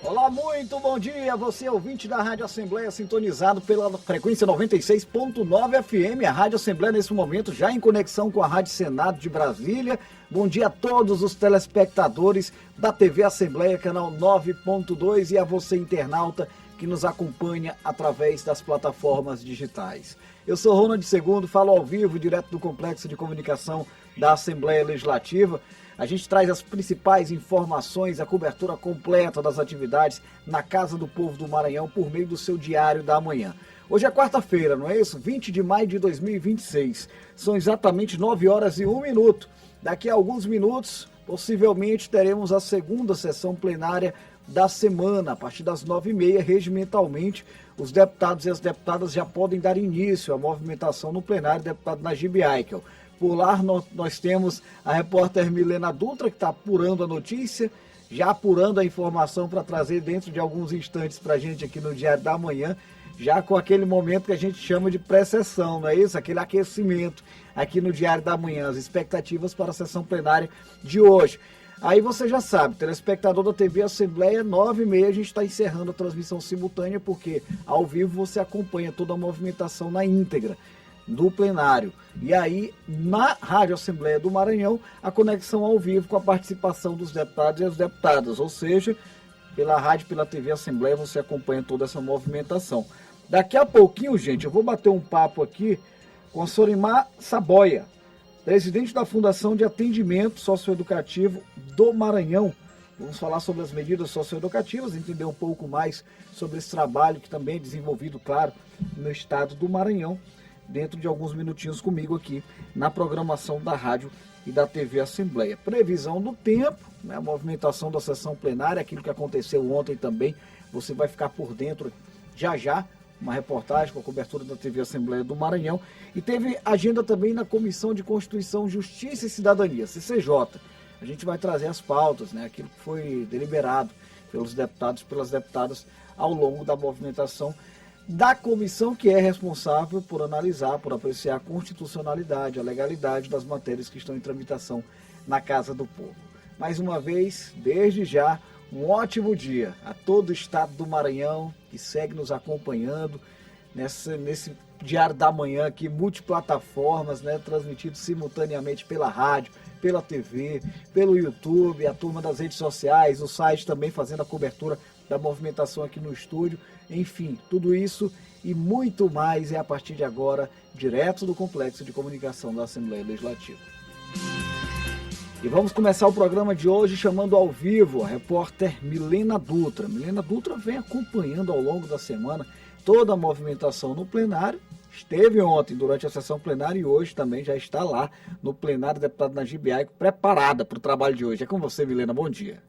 Olá, muito bom dia, você ouvinte da Rádio Assembleia, sintonizado pela frequência 96.9 FM, a Rádio Assembleia nesse momento já em conexão com a Rádio Senado de Brasília. Bom dia a todos os telespectadores da TV Assembleia, canal 9.2 e a você internauta que nos acompanha através das plataformas digitais. Eu sou Ronald II, falo ao vivo, direto do Complexo de Comunicação da Assembleia Legislativa. A gente traz as principais informações, a cobertura completa das atividades na Casa do Povo do Maranhão por meio do seu Diário da Manhã. Hoje é quarta-feira, não é isso? 20 de maio de 2026. São exatamente 9 horas e 1 minuto. Daqui a alguns minutos, possivelmente, teremos a segunda sessão plenária da semana. A partir das 9h30, regimentalmente, os deputados e as deputadas já podem dar início à movimentação no plenário. Deputado Najib Aikel. Por lá nós temos a repórter Milena Dutra, que está apurando a notícia, já apurando a informação para trazer dentro de alguns instantes para a gente aqui no Diário da Manhã, já com aquele momento que a gente chama de pré-sessão, não é isso? Aquele aquecimento aqui no Diário da Manhã, as expectativas para a sessão plenária de hoje. Aí você já sabe, telespectador da TV Assembleia, 9h30 a gente está encerrando a transmissão simultânea, porque ao vivo você acompanha toda a movimentação na íntegra do plenário. E aí, na Rádio Assembleia do Maranhão, a conexão ao vivo com a participação dos deputados e as deputadas, ou seja, pela rádio, pela TV Assembleia, você acompanha toda essa movimentação. Daqui a pouquinho, gente, eu vou bater um papo aqui com a Sorimar Saboia, presidente da Fundação de Atendimento Socioeducativo do Maranhão. Vamos falar sobre as medidas socioeducativas, entender um pouco mais sobre esse trabalho que também é desenvolvido, claro, no estado do Maranhão, dentro de alguns minutinhos comigo aqui na programação da rádio e da TV Assembleia. Previsão do tempo, né, a movimentação da sessão plenária, aquilo que aconteceu ontem também, você vai ficar por dentro já, uma reportagem com a cobertura da TV Assembleia do Maranhão. E teve agenda também na Comissão de Constituição, Justiça e Cidadania, CCJ. A gente vai trazer as pautas, né, aquilo que foi deliberado pelos deputados e pelas deputadas ao longo da movimentação da comissão que é responsável por analisar, por apreciar a constitucionalidade, a legalidade das matérias que estão em tramitação na Casa do Povo. Mais uma vez, desde já, um ótimo dia a todo o estado do Maranhão que segue nos acompanhando nesse Diário da Manhã aqui, multiplataformas, né, transmitido simultaneamente pela rádio, pela TV, pelo YouTube, a turma das redes sociais, o site também fazendo a cobertura da movimentação aqui no estúdio. Enfim, tudo isso e muito mais é a partir de agora, direto do Complexo de Comunicação da Assembleia Legislativa. E vamos começar o programa de hoje chamando ao vivo a repórter Milena Dutra. Milena Dutra vem acompanhando ao longo da semana toda a movimentação no plenário. Esteve ontem durante a sessão plenária e hoje também já está lá no plenário, deputado Najib Aikel, preparada para o trabalho de hoje. É com você, Milena, bom dia.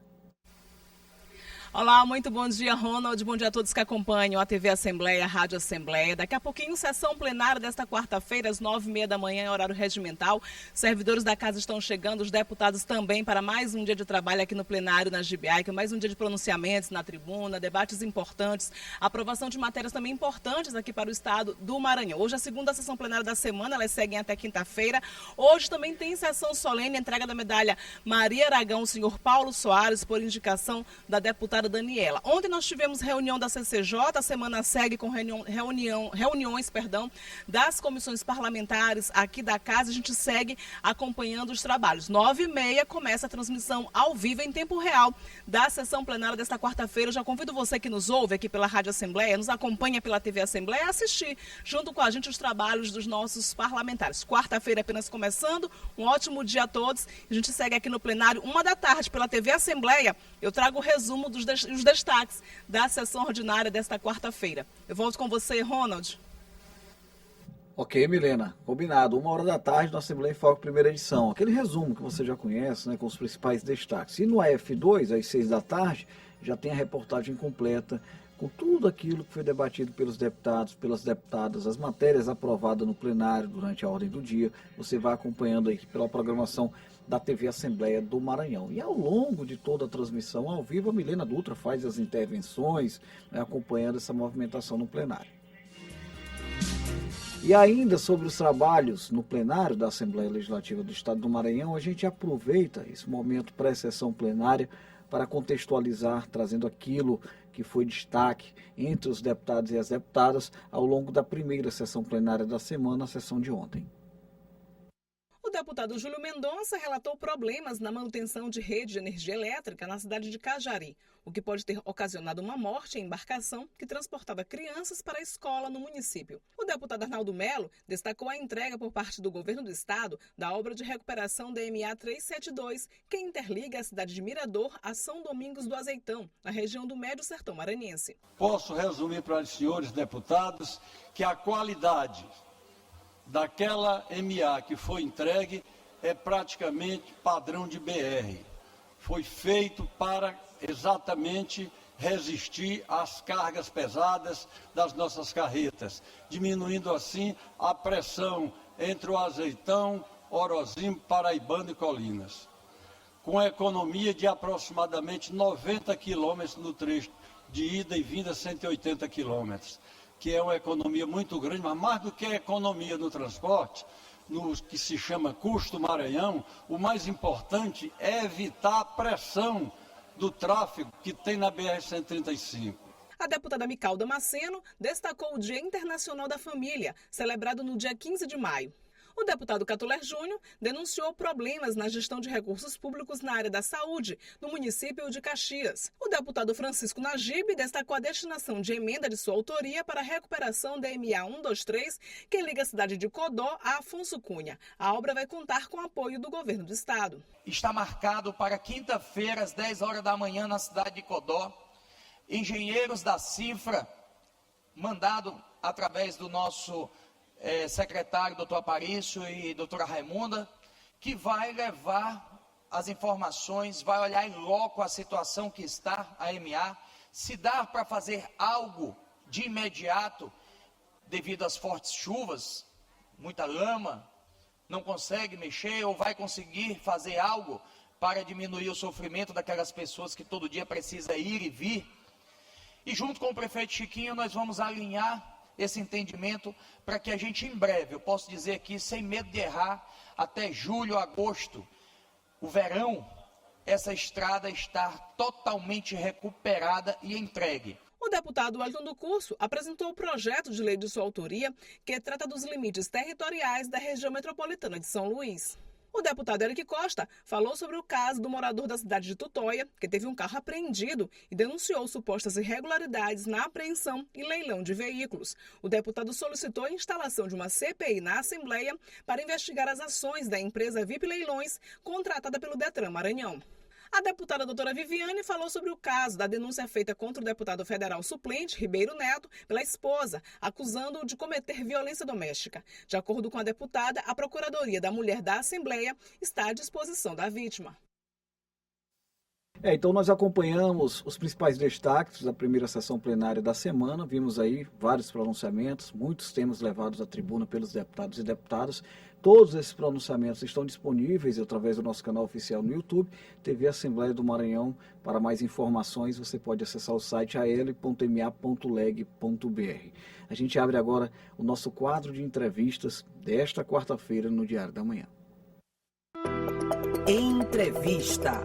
Olá, muito bom dia, Ronald. Bom dia a todos que acompanham a TV Assembleia, a Rádio Assembleia. Daqui a pouquinho, sessão plenária desta quarta-feira, às 9h30 da manhã, em horário regimental. Servidores da casa estão chegando, os deputados também, para mais um dia de trabalho aqui no plenário, na Najib Aikel, mais um dia de pronunciamentos na tribuna, debates importantes, aprovação de matérias também importantes aqui para o estado do Maranhão. Hoje é a segunda sessão plenária da semana, elas seguem até quinta-feira. Hoje também tem sessão solene, entrega da medalha Maria Aragão, senhor Paulo Soares, por indicação da deputada Daniela. Ontem nós tivemos reunião da CCJ, a semana segue com reuniões das comissões parlamentares aqui da casa. A gente segue acompanhando os trabalhos. 9h30 começa a transmissão ao vivo em tempo real da sessão plenária desta quarta-feira. Eu já convido você que nos ouve aqui pela Rádio Assembleia, nos acompanha pela TV Assembleia, a assistir junto com a gente os trabalhos dos nossos parlamentares. Quarta-feira apenas começando, um ótimo dia a todos. A gente segue aqui no plenário, 13h pela TV Assembleia. Eu trago o resumo dos os destaques da sessão ordinária desta quarta-feira. Eu volto com você, Ronald. Ok, Milena, combinado. 13h na Assembleia em Foco, primeira edição. Aquele resumo que você já conhece, né, com os principais destaques. E no AF2, às 6h, já tem a reportagem completa com tudo aquilo que foi debatido pelos deputados, pelas deputadas, as matérias aprovadas no plenário durante a ordem do dia. Você vai acompanhando aí pela programação da TV Assembleia do Maranhão. E ao longo de toda a transmissão ao vivo, a Milena Dutra faz as intervenções, né, acompanhando essa movimentação no plenário. E ainda sobre os trabalhos no plenário da Assembleia Legislativa do Estado do Maranhão, a gente aproveita esse momento pré-sessão plenária para contextualizar, trazendo aquilo que foi destaque entre os deputados e as deputadas ao longo da primeira sessão plenária da semana, a sessão de ontem. O deputado Júlio Mendonça relatou problemas na manutenção de rede de energia elétrica na cidade de Cajari, o que pode ter ocasionado uma morte em embarcação que transportava crianças para a escola no município. O deputado Arnaldo Melo destacou a entrega por parte do governo do estado da obra de recuperação da MA 372, que interliga a cidade de Mirador a São Domingos do Azeitão, na região do Médio Sertão Maranhense. Posso resumir para os senhores deputados que a qualidade daquela MA que foi entregue é praticamente padrão de BR. Foi feito para exatamente resistir às cargas pesadas das nossas carretas, diminuindo assim a pressão entre o Azeitão, Orozinho, Paraibano e Colinas. Com economia de aproximadamente 90 quilômetros no trecho de ida e vinda, 180 quilômetros. Que é uma economia muito grande, mas mais do que a economia no transporte, no que se chama custo Maranhão, o mais importante é evitar a pressão do tráfego que tem na BR-135. A deputada Mical Damasceno destacou o Dia Internacional da Família, celebrado no dia 15 de maio. O deputado Catuler Júnior denunciou problemas na gestão de recursos públicos na área da saúde, no município de Caxias. O deputado Francisco Najib destacou a destinação de emenda de sua autoria para a recuperação da MA 123, que liga a cidade de Codó a Afonso Cunha. A obra vai contar com o apoio do governo do estado. Está marcado para quinta-feira, às 10 horas da manhã, na cidade de Codó. Engenheiros da Cifra, mandado através do nosso secretário, doutor Aparício e doutora Raimunda, que vai levar as informações, vai olhar em loco a situação que está a MA, se dá para fazer algo de imediato, devido às fortes chuvas, muita lama, não consegue mexer ou vai conseguir fazer algo para diminuir o sofrimento daquelas pessoas que todo dia precisa ir e vir. E junto com o prefeito Chiquinho nós vamos alinhar esse entendimento para que a gente em breve, eu posso dizer aqui sem medo de errar, até julho, agosto, o verão, essa estrada está totalmente recuperada e entregue. O deputado Wellington do Curso apresentou o projeto de lei de sua autoria que trata dos limites territoriais da região metropolitana de São Luís. O deputado Eric Costa falou sobre o caso do morador da cidade de Tutóia, que teve um carro apreendido e denunciou supostas irregularidades na apreensão e leilão de veículos. O deputado solicitou a instalação de uma CPI na Assembleia para investigar as ações da empresa VIP Leilões, contratada pelo Detran Maranhão. A deputada doutora Viviane falou sobre o caso da denúncia feita contra o deputado federal suplente, Ribeiro Neto, pela esposa, acusando-o de cometer violência doméstica. De acordo com a deputada, a Procuradoria da Mulher da Assembleia está à disposição da vítima. Então nós acompanhamos os principais destaques da primeira sessão plenária da semana, vimos aí vários pronunciamentos, muitos temas levados à tribuna pelos deputados e deputadas. Todos esses pronunciamentos estão disponíveis através do nosso canal oficial no YouTube, TV Assembleia do Maranhão. Para mais informações, você pode acessar o site al.ma.leg.br. A gente abre agora o nosso quadro de entrevistas desta quarta-feira no Diário da Manhã. Entrevista.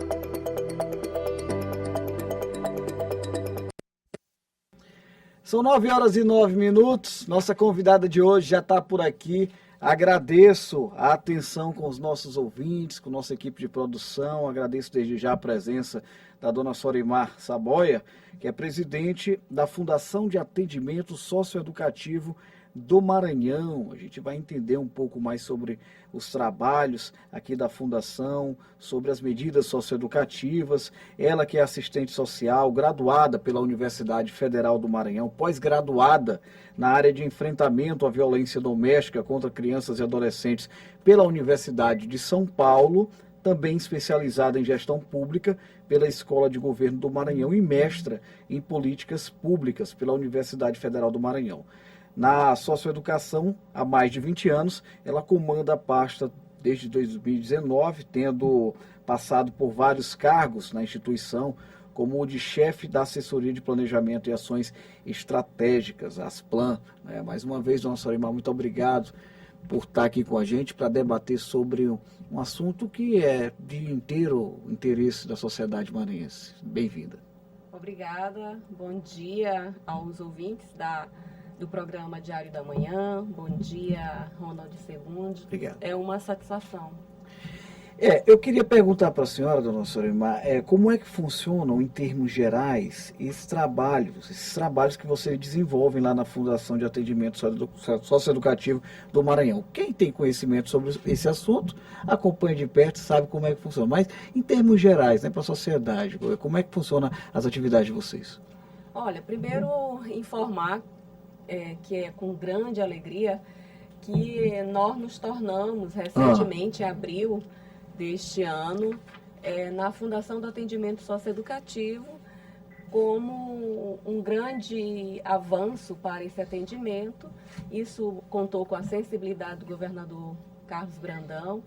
São 9h09. Nossa convidada de hoje já está por aqui. Agradeço a atenção com os nossos ouvintes, com nossa equipe de produção. Agradeço desde já a presença da dona Sorimar Saboia, que é presidente da Fundação de Atendimento Socioeducativo do Maranhão. A gente vai entender um pouco mais sobre os trabalhos aqui da Fundação, sobre as medidas socioeducativas. Ela que é assistente social, graduada pela Universidade Federal do Maranhão, pós-graduada na área de enfrentamento à violência doméstica contra crianças e adolescentes pela Universidade de São Paulo, também especializada em gestão pública pela Escola de Governo do Maranhão e mestra em políticas públicas pela Universidade Federal do Maranhão. Na socioeducação, há mais de 20 anos, ela comanda a pasta desde 2019, tendo passado por vários cargos na instituição, como o de chefe da Assessoria de Planejamento e Ações Estratégicas, ASPLAN. Mais uma vez, dona Sorimar, muito obrigado por estar aqui com a gente para debater sobre um assunto que é de inteiro interesse da sociedade maranhense. Bem-vinda. Obrigada, bom dia aos ouvintes do programa Diário da Manhã, bom dia Ronald Segundo. Obrigado. É uma satisfação. Eu queria perguntar para a senhora, dona Sorimar, como é que funcionam, em termos gerais, esses trabalhos que vocês desenvolvem lá na Fundação de Atendimento Socioeducativo do Maranhão. Quem tem conhecimento sobre esse assunto, acompanha de perto, sabe como é que funciona. Mas, em termos gerais, para a sociedade, como é que funcionam as atividades de vocês? Olha, primeiro informar que é com grande alegria que nós nos tornamos recentemente, em abril deste ano, na Fundação do Atendimento Socioeducativo, como um grande avanço para esse atendimento. Isso contou com a sensibilidade do governador Carlos Brandão.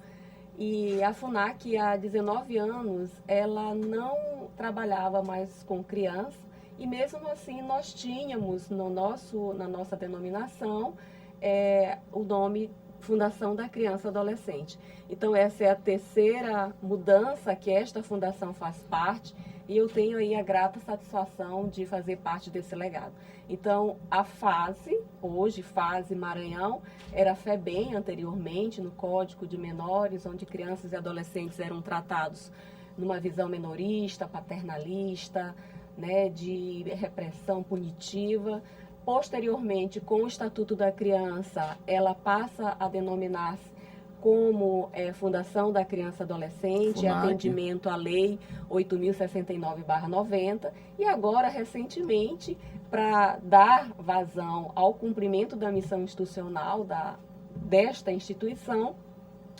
E a FUNAC, há 19 anos, ela não trabalhava mais com crianças, e mesmo assim nós tínhamos na nossa denominação o nome Fundação da Criança e Adolescente. Então essa é a terceira mudança que esta fundação faz parte, e eu tenho aí a grata satisfação de fazer parte desse legado. Então a fase Maranhão, era a FEBEM anteriormente, no Código de Menores, onde crianças e adolescentes eram tratados numa visão menorista, paternalista, de repressão punitiva. Posteriormente, com o Estatuto da Criança, ela passa a denominar-se como Fundação da Criança e Adolescente, FUNAC. Atendimento à Lei 8.069/90, e agora, recentemente, para dar vazão ao cumprimento da missão institucional desta instituição,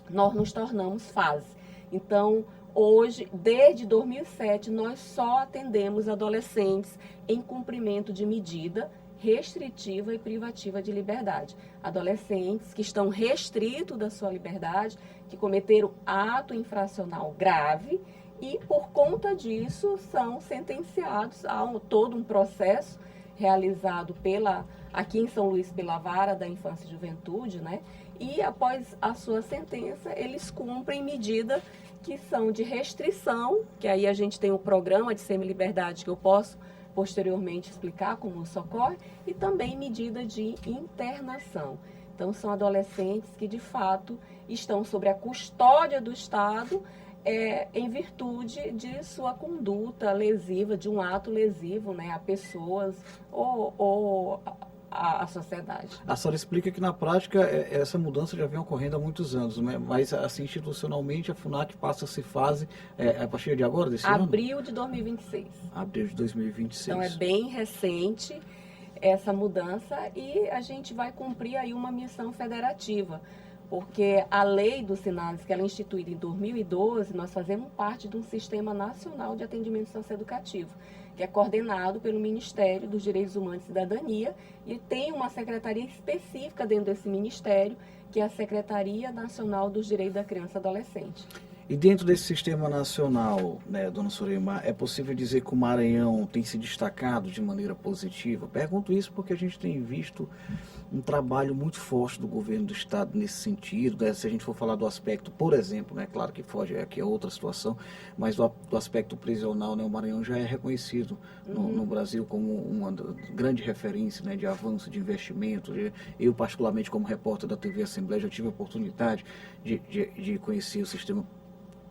nós nos tornamos FASE. Então, hoje, desde 2007, nós só atendemos adolescentes em cumprimento de medida restritiva e privativa de liberdade. Adolescentes que estão restritos da sua liberdade, que cometeram ato infracional grave e, por conta disso, são sentenciados a todo um processo realizado aqui em São Luís pela Vara da Infância e Juventude, E, após a sua sentença, eles cumprem medidas que são de restrição, que aí a gente tem o programa de semi-liberdade que eu posso posteriormente explicar como isso ocorre, e também medida de internação. Então, são adolescentes que, de fato, estão sob a custódia do Estado em virtude de sua conduta lesiva, de um ato lesivo a pessoas ou a sociedade. A senhora explica que, na prática, essa mudança já vem ocorrendo há muitos anos, mas, assim, institucionalmente, a FUNAC passa a ser FASE a partir de agora, desse ano? Abril de 2026. Abril de 2026. Então, é bem recente essa mudança, e a gente vai cumprir aí uma missão federativa, porque a lei do SINASE, que ela é instituída em 2012, nós fazemos parte de um Sistema Nacional de Atendimento Socioeducativo, que é coordenado pelo Ministério dos Direitos Humanos e Cidadania, e tem uma secretaria específica dentro desse ministério, que é a Secretaria Nacional dos Direitos da Criança e Adolescente. E dentro desse sistema nacional, dona Sorimar, é possível dizer que o Maranhão tem se destacado de maneira positiva? Pergunto isso porque a gente tem visto um trabalho muito forte do governo do Estado nesse sentido, se a gente for falar do aspecto, por exemplo, claro que foge aqui a outra situação, mas do aspecto prisional, o Maranhão já é reconhecido no Brasil como uma grande referência de avanço, de investimento. Eu, particularmente, como repórter da TV Assembleia, já tive a oportunidade de conhecer o sistema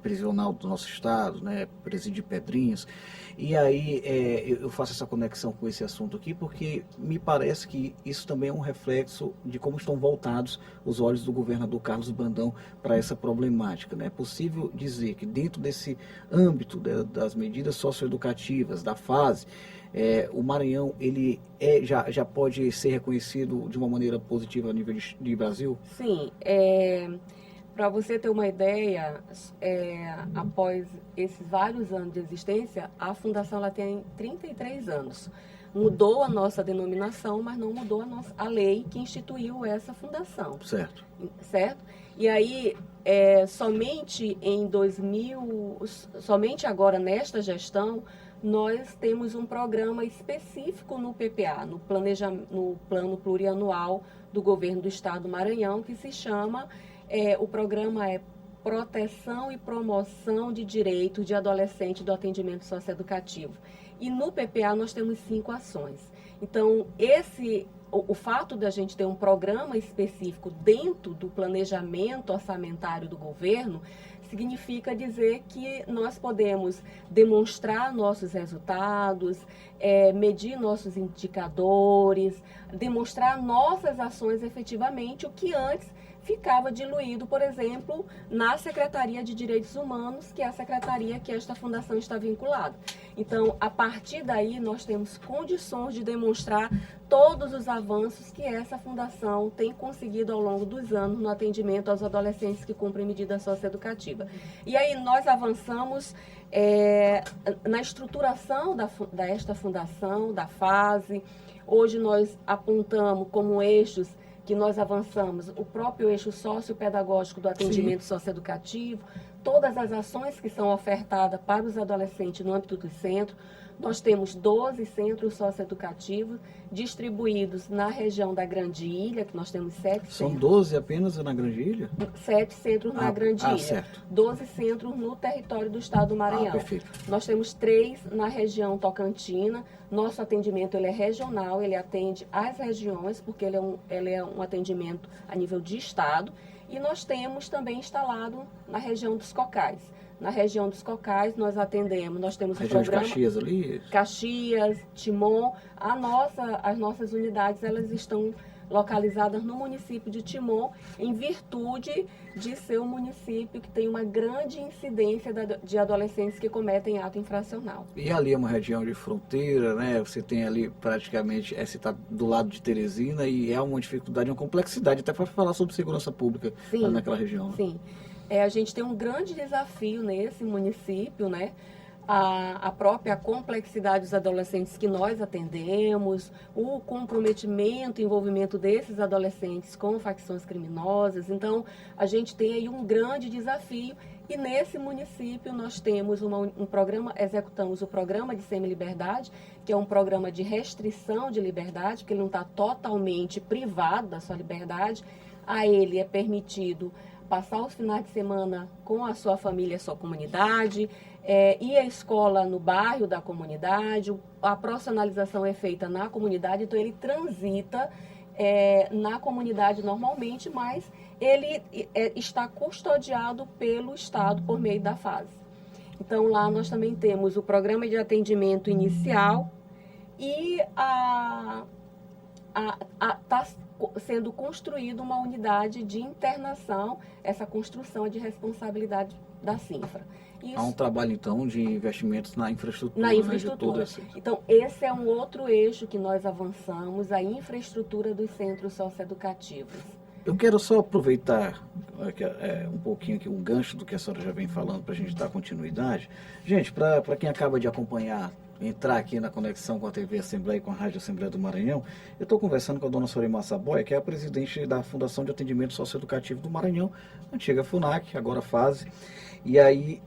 prisional do nosso estado, Presídio de Pedrinhas, e aí eu faço essa conexão com esse assunto aqui, porque me parece que isso também é um reflexo de como estão voltados os olhos do governador Carlos Brandão para essa problemática. É possível dizer que dentro desse âmbito das medidas socioeducativas, da fase, o Maranhão ele já pode ser reconhecido de uma maneira positiva a nível de Brasil? Sim, para você ter uma ideia, após esses vários anos de existência, a Fundação ela tem 33 anos. Mudou a nossa denominação, mas não mudou a lei que instituiu essa fundação. Certo. Certo? E aí, somente agora, nesta gestão, nós temos um programa específico no PPA, no Plano Plurianual do Governo do Estado do Maranhão, que se chama, o programa é Proteção e Promoção de Direitos de Adolescente do Atendimento Socioeducativo. E no PPA nós temos 5 ações. Então, o fato da gente ter um programa específico dentro do planejamento orçamentário do governo significa dizer que nós podemos demonstrar nossos resultados, medir nossos indicadores, demonstrar nossas ações efetivamente, o que antes ficava diluído, por exemplo, na Secretaria de Direitos Humanos, que é a secretaria que esta fundação está vinculada. Então, a partir daí, nós temos condições de demonstrar todos os avanços que essa fundação tem conseguido ao longo dos anos no atendimento aos adolescentes que cumprem medida socioeducativa. E aí nós avançamos na estruturação desta fundação, da fase. Hoje nós apontamos como eixos que nós avançamos o próprio eixo sociopedagógico do atendimento socioeducativo, todas as ações que são ofertadas para os adolescentes no âmbito do centro. Nós temos 12 centros socioeducativos distribuídos na região da Grande Ilha, que nós temos 7 centros. São 12 apenas na Grande Ilha? 7 centros na Grande Ilha. Certo. 12 centros no território do Estado do Maranhão. Perfeito. Nós temos 3 na região Tocantina. Nosso atendimento ele é regional, ele atende às regiões, porque ele é um atendimento a nível de Estado. E nós temos também instalado na região dos Cocais. Na região dos Cocais, nós atendemos, nós temos região um programa... de Caxias ali? Caxias, Timon. As nossas unidades, elas estão localizadas no município de Timon, em virtude de ser um município que tem uma grande incidência de adolescentes que cometem ato infracional. E ali é uma região de fronteira, né? Você tem ali praticamente, você está do lado de Teresina e é uma dificuldade, uma complexidade, até para falar sobre segurança pública lá naquela região. Né? Sim. A gente tem um grande desafio nesse município, né? A própria complexidade dos adolescentes que nós atendemos, o comprometimento e envolvimento desses adolescentes com facções criminosas. Então, a gente tem aí um grande desafio e nesse município nós temos um programa, executamos o programa de semi-liberdade, que é um programa de restrição de liberdade, porque ele não está totalmente privado da sua liberdade. A ele é permitido passar os finais de semana com a sua família, a sua comunidade, ir à escola no bairro da comunidade, a profissionalização é feita na comunidade, então ele transita na comunidade normalmente, mas ele está custodiado pelo Estado por meio da fase. Então lá nós também temos o programa de atendimento inicial e está sendo construída uma unidade de internação, essa construção de responsabilidade da CINFRA. Há um trabalho, então, de investimentos na infraestrutura. Na infraestrutura. Então, esse é um outro eixo que nós avançamos, a infraestrutura dos centros socioeducativos. Eu quero só aproveitar um pouquinho aqui, um gancho do que a senhora já vem falando, para a gente dar continuidade. Gente, para quem acaba de acompanhar, entrar aqui na conexão com a TV Assembleia e com a Rádio Assembleia do Maranhão, eu estou conversando com a dona Sorimar Saboia, que é a presidente da Fundação de Atendimento Socioeducativo do Maranhão, antiga FUNAC, agora FASE. E aí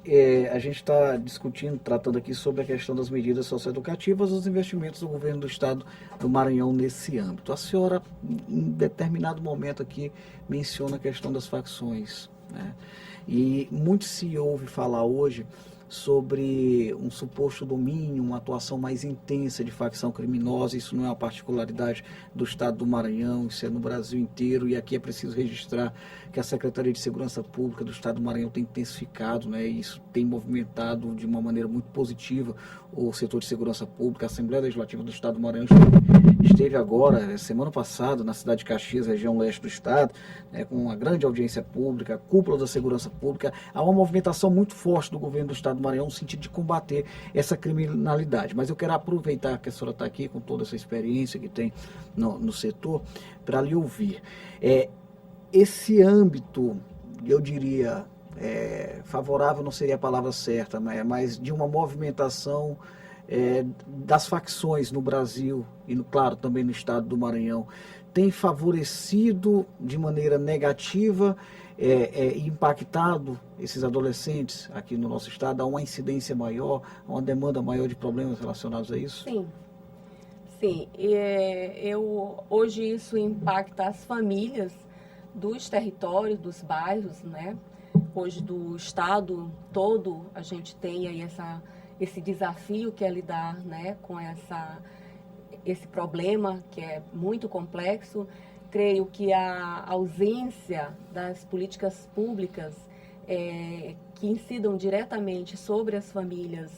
a gente está discutindo, tratando aqui sobre a questão das medidas socioeducativas, os investimentos do governo do estado do Maranhão nesse âmbito. A senhora, em determinado momento aqui, menciona a questão das facções, né? E muito se ouve falar hoje sobre um suposto domínio, uma atuação mais intensa de facção criminosa. Isso não é uma particularidade do estado do Maranhão, isso é no Brasil inteiro, e aqui é preciso registrar que a Secretaria de Segurança Pública do estado do Maranhão tem intensificado, né, e isso tem movimentado de uma maneira muito positiva o setor de segurança pública. A Assembleia Legislativa do estado do Maranhão esteve agora, semana passada, na cidade de Caxias, região leste do estado, né, com uma grande audiência pública, cúpula da segurança pública. Há uma movimentação muito forte do governo do estado do Maranhão no sentido de combater essa criminalidade. Mas eu quero aproveitar que a senhora está aqui com toda essa experiência que tem no setor, para lhe ouvir. Esse âmbito, eu diria, favorável não seria a palavra certa, mas de uma movimentação das facções no Brasil e, claro, também no estado do Maranhão, tem favorecido de maneira negativa e impactado esses adolescentes aqui no nosso estado? Há uma incidência maior, uma demanda maior de problemas relacionados a isso? Sim. Sim, hoje isso impacta as famílias dos territórios, dos bairros, né? Hoje do estado todo a gente tem aí esse desafio que é lidar, né, com esse problema que é muito complexo. Creio que a ausência das políticas públicas que incidam diretamente sobre as famílias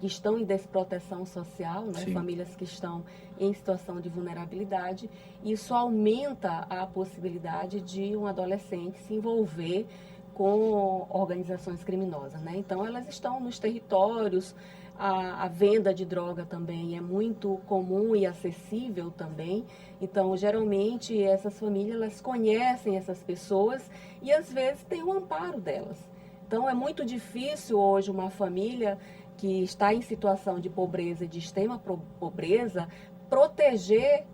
que estão em desproteção social, né? Famílias que estão em situação de vulnerabilidade, isso aumenta a possibilidade de um adolescente se envolver com organizações criminosas, né? Então, elas estão nos territórios, a venda de droga também é muito comum e acessível também. Então, geralmente, essas famílias, elas conhecem essas pessoas e, às vezes, tem o amparo delas. Então, é muito difícil hoje uma família que está em situação de pobreza e de extrema pobreza proteger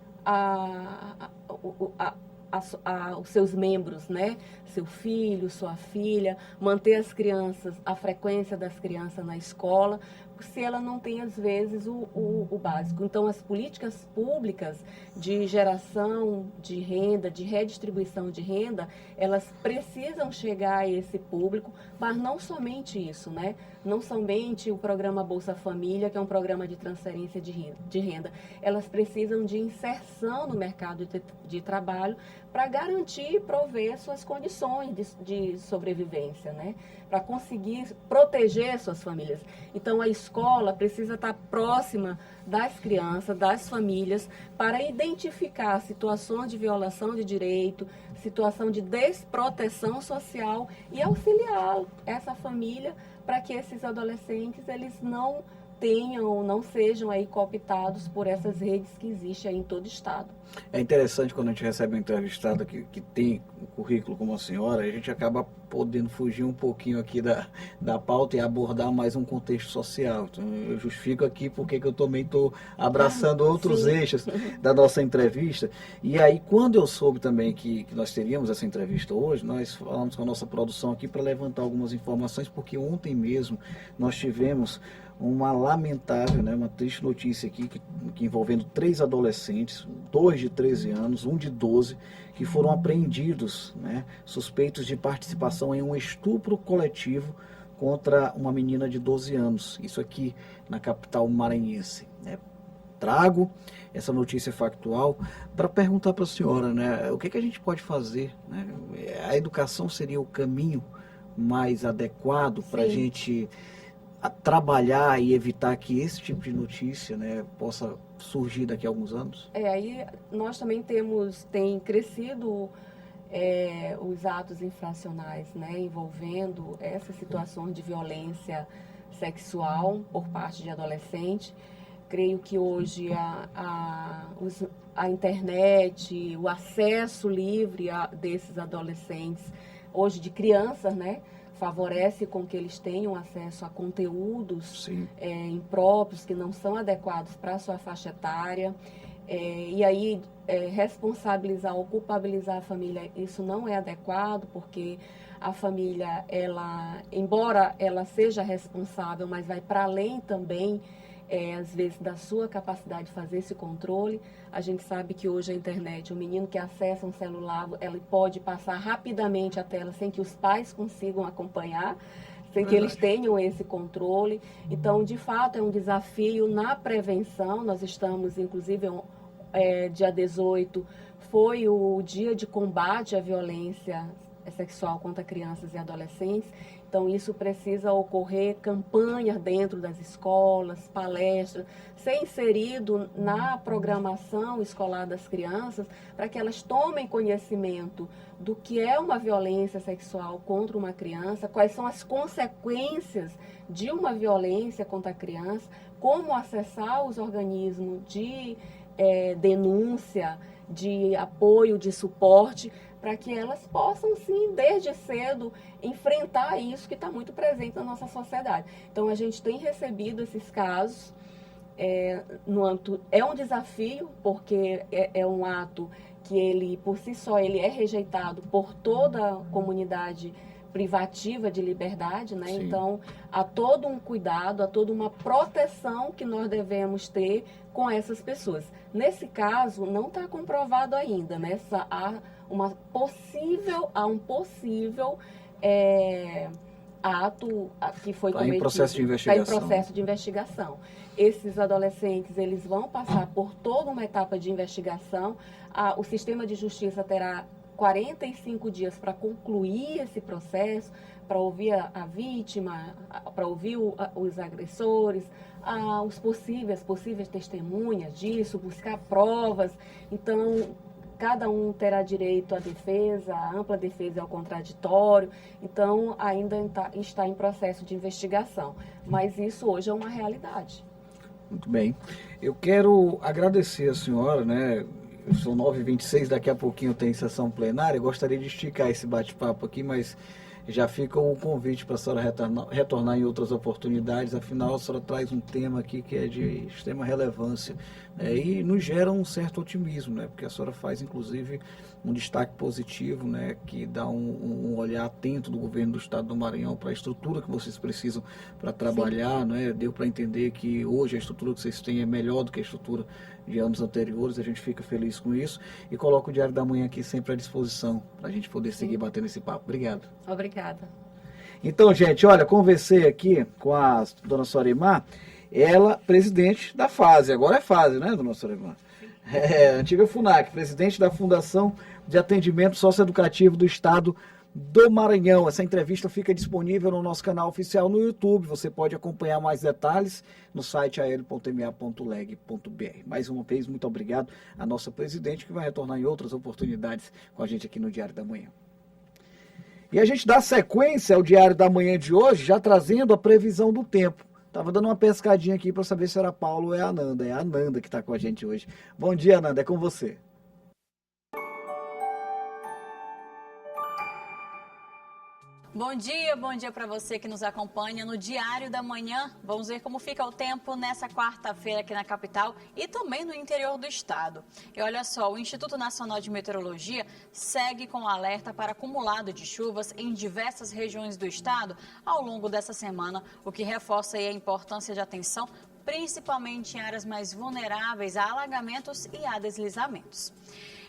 os seus membros, né? Seu filho, sua filha, manter as crianças, a frequência das crianças na escola, se ela não tem, às vezes, o básico. Então, as políticas públicas de geração de renda, de redistribuição de renda, elas precisam chegar a esse público, mas não somente isso, né? Não somente o programa Bolsa Família, que é um programa de transferência de renda. Elas precisam de inserção no mercado de trabalho para garantir e prover suas condições de sobrevivência, né? Para conseguir proteger suas famílias. Então, a escola precisa estar próxima das crianças, das famílias, para identificar situações de violação de direito, situação de desproteção social e auxiliar essa família para que esses adolescentes eles não sejam aí cooptados por essas redes que existem aí em todo o estado. É interessante quando a gente recebe um entrevistado que tem um currículo como a senhora, a gente acaba podendo fugir um pouquinho aqui da pauta e abordar mais um contexto social. Então, eu justifico aqui porque eu também estou abraçando outros eixos da nossa entrevista. E aí, quando eu soube também que nós teríamos essa entrevista hoje, nós falamos com a nossa produção aqui para levantar algumas informações, porque ontem mesmo nós tivemos uma lamentável, né, uma triste notícia aqui, que envolvendo 3 adolescentes, 2 de 13 anos, 1 de 12, que foram apreendidos, né, suspeitos de participação em um estupro coletivo contra uma menina de 12 anos, isso aqui na capital maranhense, né. Trago essa notícia factual para perguntar para a senhora, né, o que a gente pode fazer, né? A educação seria o caminho mais adequado para a gente trabalhar e evitar que esse tipo de notícia, né, possa surgir daqui a alguns anos? Aí nós também tem crescido os atos infracionais, né, envolvendo essas situações de violência sexual por parte de adolescente. Creio que hoje a internet, o acesso livre desses adolescentes, hoje de crianças, né, favorece com que eles tenham acesso a conteúdos impróprios que não são adequados para a sua faixa etária. E aí, responsabilizar ou culpabilizar a família, isso não é adequado, porque a família, embora ela seja responsável, mas vai para além também, às vezes, da sua capacidade de fazer esse controle. A gente sabe que hoje a internet, o menino que acessa um celular, ele pode passar rapidamente a tela sem que os pais consigam acompanhar, sem que eles tenham esse controle. Então, de fato, é um desafio na prevenção. Nós estamos, inclusive, dia 18, foi o dia de combate à violência sexual contra crianças e adolescentes. Então, isso precisa ocorrer, campanhas dentro das escolas, palestras, ser inserido na programação escolar das crianças, para que elas tomem conhecimento do que é uma violência sexual contra uma criança, quais são as consequências de uma violência contra a criança, como acessar os organismos de denúncia, de apoio, de suporte, para que elas possam, sim, desde cedo, enfrentar isso que está muito presente na nossa sociedade. Então, a gente tem recebido esses casos, no âmbito, é um desafio, porque é um ato que ele, por si só, ele é rejeitado por toda a comunidade privativa de liberdade, né? Sim. Então, há todo um cuidado, há toda uma proteção que nós devemos ter com essas pessoas. Nesse caso, não está comprovado ainda, né? Há um possível ato que foi cometido. Está em processo de investigação. Está em processo de investigação. Esses adolescentes, eles vão passar por toda uma etapa de investigação. O sistema de justiça terá 45 dias para concluir esse processo, para ouvir a vítima, para ouvir os agressores, as possíveis testemunhas disso, buscar provas. Então, cada um terá direito à defesa, à ampla defesa ao contraditório. Então, ainda está em processo de investigação. Mas isso hoje é uma realidade. Muito bem. Eu quero agradecer a senhora, né? São 9h26, daqui a pouquinho tem sessão plenária. Eu gostaria de esticar esse bate-papo aqui, mas já fica o convite para a senhora retornar em outras oportunidades. Afinal, a senhora traz um tema aqui que é de extrema relevância, né, e nos gera um certo otimismo, né, porque a senhora faz, inclusive, um destaque positivo, né, que dá um olhar atento do governo do estado do Maranhão para a estrutura que vocês precisam para trabalhar, né. Deu para entender que hoje a estrutura que vocês têm é melhor do que a estrutura de anos anteriores. A gente fica feliz com isso e coloca o Diário da Manhã aqui sempre à disposição para a gente poder seguir batendo esse papo. Obrigado. Obrigada. Então, gente, olha, conversei aqui com a dona Sorimar, ela, presidente da FASE, agora é FASE, né, dona Sorimar? Antiga FUNAC, presidente da Fundação de Atendimento Socioeducativo do Estado do Maranhão. Essa entrevista fica disponível no nosso canal oficial no YouTube. Você pode acompanhar mais detalhes no site ael.ma.leg.br. Mais uma vez, muito obrigado à nossa presidente, que vai retornar em outras oportunidades com a gente aqui no Diário da Manhã. E a gente dá sequência ao Diário da Manhã de hoje, já trazendo a previsão do tempo. Estava dando uma pescadinha aqui para saber se era Paulo ou é a Ananda. É a Ananda que está com a gente hoje. Bom dia, Ananda, é com você. Bom dia para você que nos acompanha no Diário da Manhã. Vamos ver como fica o tempo nessa quarta-feira aqui na capital e também no interior do estado. E olha só, o Instituto Nacional de Meteorologia segue com alerta para acumulado de chuvas em diversas regiões do estado ao longo dessa semana, o que reforça aí a importância de atenção, principalmente em áreas mais vulneráveis a alagamentos e a deslizamentos.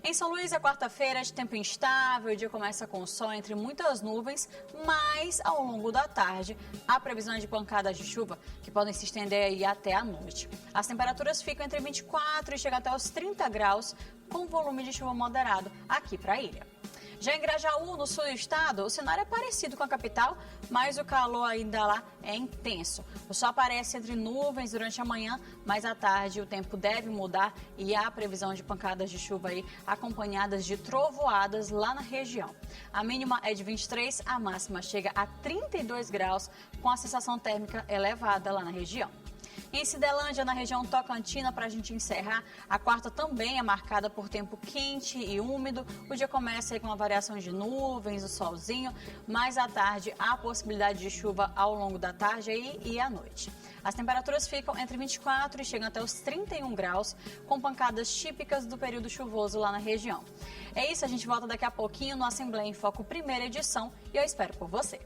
Em São Luís, a quarta-feira é de tempo instável, o dia começa com sol entre muitas nuvens, mas ao longo da tarde há previsão de pancadas de chuva que podem se estender aí até a noite. As temperaturas ficam entre 24 e chegam até os 30 graus, com volume de chuva moderado aqui para a ilha. Já em Grajaú, no sul do estado, o cenário é parecido com a capital, mas o calor ainda lá é intenso. O sol aparece entre nuvens durante a manhã, mas à tarde o tempo deve mudar e há previsão de pancadas de chuva aí, acompanhadas de trovoadas lá na região. A mínima é de 23, a máxima chega a 32 graus, com a sensação térmica elevada lá na região. Em Cidelândia, na região Tocantina, para a gente encerrar, a quarta também é marcada por tempo quente e úmido. O dia começa aí com uma variação de nuvens, o solzinho, mas à tarde há possibilidade de chuva ao longo da tarde e à noite. As temperaturas ficam entre 24 e chegam até os 31 graus, com pancadas típicas do período chuvoso lá na região. É isso, a gente volta daqui a pouquinho no Assembleia em Foco, primeira edição, e eu espero por você.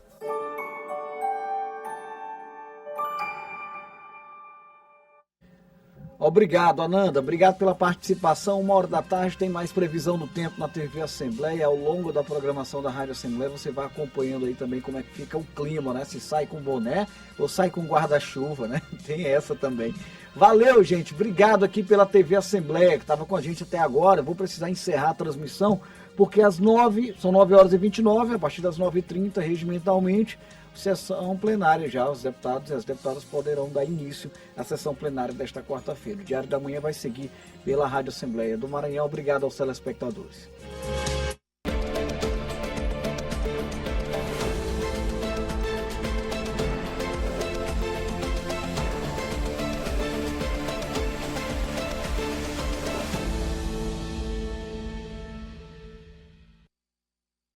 Obrigado, Ananda. Obrigado pela participação. 1h da tarde tem mais previsão do tempo na TV Assembleia. Ao longo da programação da Rádio Assembleia, você vai acompanhando aí também como é que fica o clima, né? Se sai com boné ou sai com guarda-chuva, né? Tem essa também. Valeu, gente. Obrigado aqui pela TV Assembleia, que estava com a gente até agora. Vou precisar encerrar a transmissão, porque às 9, são 9h29, a partir das 9h30, regimentalmente, sessão plenária já. Os deputados e as deputadas poderão dar início à sessão plenária desta quarta-feira. O Diário da Manhã vai seguir pela Rádio Assembleia do Maranhão. Obrigado aos telespectadores.